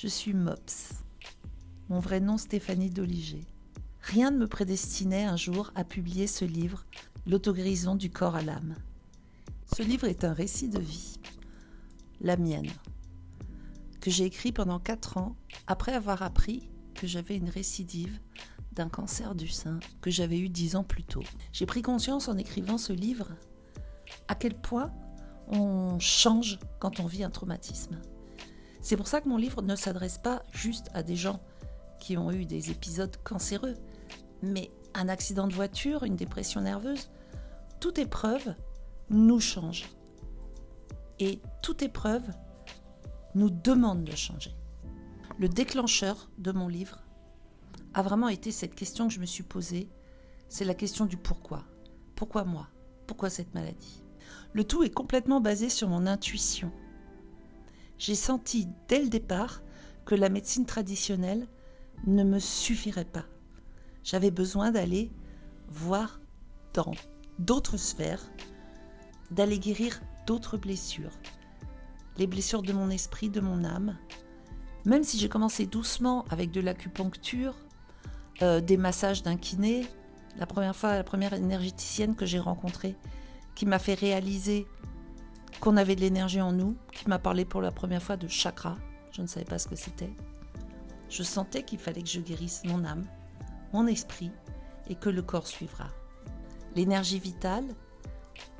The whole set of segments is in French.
Je suis Mops. Mon vrai nom, Stéphanie Dolliger. Rien ne me prédestinait un jour à publier ce livre, L'auto-guérison du corps à l'âme. Ce livre est un récit de vie, la mienne, que j'ai écrit pendant 4 ans après avoir appris que j'avais une récidive d'un cancer du sein que j'avais eu 10 ans plus tôt. J'ai pris conscience en écrivant ce livre à quel point on change quand on vit un traumatisme. C'est pour ça que mon livre ne s'adresse pas juste à des gens qui ont eu des épisodes cancéreux, mais un accident de voiture, une dépression nerveuse, toute épreuve nous change. Et toute épreuve nous demande de changer. Le déclencheur de mon livre a vraiment été cette question que je me suis posée, c'est la question du pourquoi. Pourquoi moi ? Pourquoi cette maladie ? Le tout est complètement basé sur mon intuition. J'ai senti dès le départ que la médecine traditionnelle ne me suffirait pas. J'avais besoin d'aller voir dans d'autres sphères, d'aller guérir d'autres blessures. Les blessures de mon esprit, de mon âme. Même si j'ai commencé doucement avec de l'acupuncture, des massages d'un kiné, la première énergéticienne que j'ai rencontrée, qui m'a fait réaliser qu'on avait de l'énergie en nous, qui m'a parlé pour la première fois de chakra. Je ne savais pas ce que c'était. Je sentais qu'il fallait que je guérisse mon âme, mon esprit, et que le corps suivra. L'énergie vitale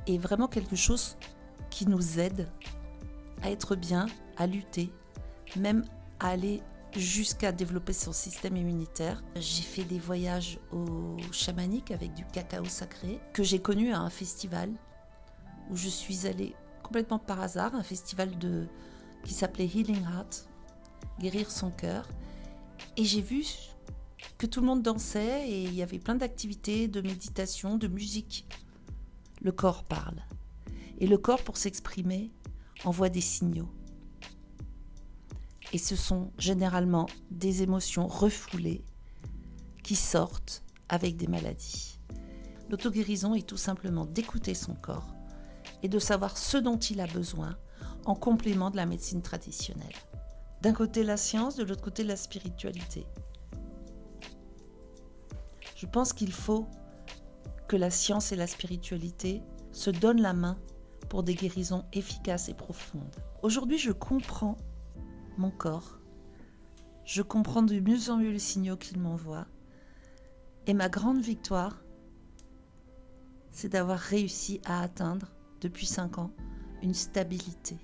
est vraiment quelque chose qui nous aide à être bien, à lutter, même à aller jusqu'à développer son système immunitaire. J'ai fait des voyages au chamanique avec du cacao sacré que j'ai connu à un festival où je suis allée complètement par hasard, un festival qui s'appelait Healing Heart, guérir son cœur. Et j'ai vu que tout le monde dansait et il y avait plein d'activités, de méditation, de musique. Le corps parle. Et le corps, pour s'exprimer, envoie des signaux. Et ce sont généralement des émotions refoulées qui sortent avec des maladies. L'auto-guérison est tout simplement d'écouter son corps et de savoir ce dont il a besoin en complément de la médecine traditionnelle. D'un côté la science, de l'autre côté la spiritualité. Je pense qu'il faut que la science et la spiritualité se donnent la main pour des guérisons efficaces et profondes. Aujourd'hui, je comprends mon corps. Je comprends de mieux en mieux les signaux qu'il m'envoie. Et ma grande victoire, c'est d'avoir réussi à atteindre, depuis 5 ans, une stabilité.